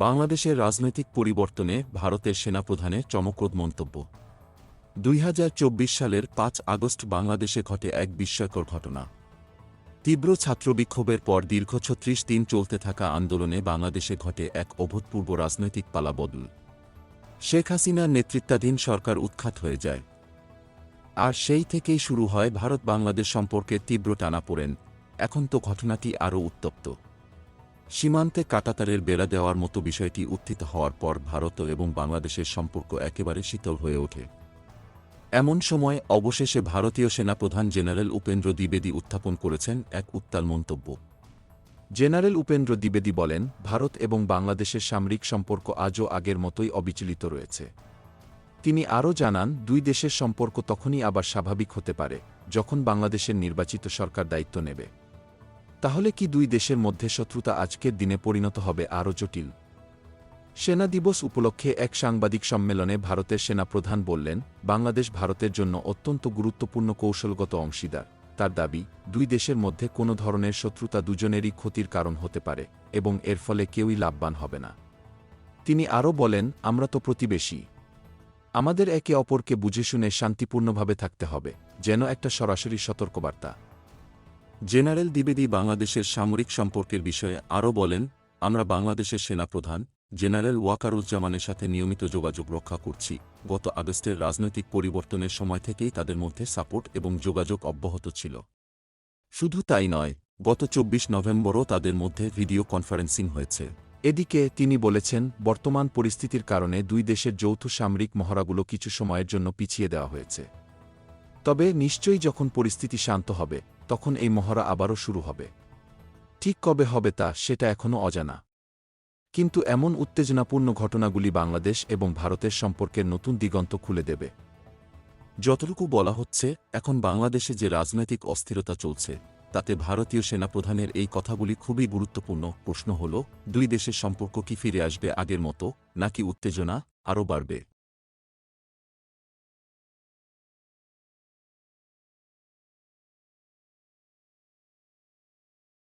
বাংলাদেশের রাজনৈতিক পরিবর্তনে ভারতের সেনাপ্রধানের চমকপ্রদ মন্তব্য। ২০২৪ সালের ৫ আগস্ট বাংলাদেশে ঘটে এক বিস্ময়কর ঘটনা। তীব্র ছাত্রবিক্ষোভের পর দীর্ঘ ৩৬ দিন চলতে থাকা আন্দোলনে বাংলাদেশে ঘটে এক অভূতপূর্ব রাজনৈতিক পালাবদল। শেখ হাসিনার নেতৃত্বাধীন সরকার উৎখাত হয়ে যায়। আর সেই থেকেই শুরু হয় ভারত বাংলাদেশ সম্পর্কে তীব্র টানাপোড়েন। এখন তো ঘটনাটি আরও উত্তপ্ত। সীমান্তে কাঁটাতারের বেড়া দেওয়ার মতো বিষয়টি উত্থিত হওয়ার পর ভারত এবং বাংলাদেশের সম্পর্ক একেবারে শীতল হয়ে ওঠে। এমন সময় অবশেষে ভারতীয় সেনাপ্রধান জেনারেল উপেন্দ্র দ্বিবেদী উত্থাপন করেছেন এক উত্তাল মন্তব্য। জেনারেল উপেন্দ্র দ্বিবেদী বলেন, ভারত এবং বাংলাদেশের সামরিক সম্পর্ক আজও আগের মতোই অবিচলিত রয়েছে। তিনি আরও জানান, দুই দেশের সম্পর্ক তখনই আবার স্বাভাবিক হতে পারে যখন বাংলাদেশের নির্বাচিত সরকার দায়িত্ব নেবে। তাহলে কি দুই দেশের মধ্যে শত্রুতা আজকের দিনে পরিণত হবে আরও জটিল? সেনা দিবস উপলক্ষে এক সাংবাদিক সম্মেলনে ভারতের সেনাপ্রধান বললেন, বাংলাদেশ ভারতের জন্য অত্যন্ত গুরুত্বপূর্ণ কৌশলগত অংশীদার। তার দাবি, দুই দেশের মধ্যে কোনো ধরনের শত্রুতা দুজনেরই ক্ষতির কারণ হতে পারে এবং এর ফলে কেউই লাভবান হবে না। তিনি আরও বলেন, আমরা তো প্রতিবেশী। আমাদের একে অপরকে বুঝে শুনে শান্তিপূর্ণভাবে থাকতে হবে, যেন একটা সরাসরি সতর্কবার্তা। জেনারেল দ্বিবেদী বাংলাদেশের সামরিক সম্পর্কের বিষয়ে আরও বলেন, আমরা বাংলাদেশের সেনাপ্রধান জেনারেল ওয়াকারুজ্জামানের সাথে নিয়মিত যোগাযোগ রক্ষা করছি। গত আগস্টের রাজনৈতিক পরিবর্তনের সময় থেকেই তাদের মধ্যে সাপোর্ট এবং যোগাযোগ অব্যাহত ছিল। শুধু তাই নয়, গত ২৪ নভেম্বরও তাদের মধ্যে ভিডিও কনফারেন্সিং হয়েছে। এদিকে তিনি বলেছেন, বর্তমান পরিস্থিতির কারণে দুই দেশের যৌথ সামরিক মহড়াগুলো কিছু সময়ের জন্য পিছিয়ে দেওয়া হয়েছে। তবে নিশ্চয়ই যখন পরিস্থিতি শান্ত হবে তখন এই মহড়া আবারও শুরু হবে। ঠিক কবে হবে সেটা এখনও অজানা। কিন্তু এমন উত্তেজনাপূর্ণ ঘটনাগুলি বাংলাদেশ এবং ভারতের সম্পর্কের নতুন দিগন্ত খুলে দেবে। যতটুকু বলা হচ্ছে, এখন বাংলাদেশে যে রাজনৈতিক অস্থিরতা চলছে তাতে ভারতীয় সেনাপ্রধানের এই কথাগুলি খুবই গুরুত্বপূর্ণ। প্রশ্ন হল, দুই দেশের সম্পর্ক কি ফিরে আসবে আগের মতো, নাকি উত্তেজনা আরও বাড়বে?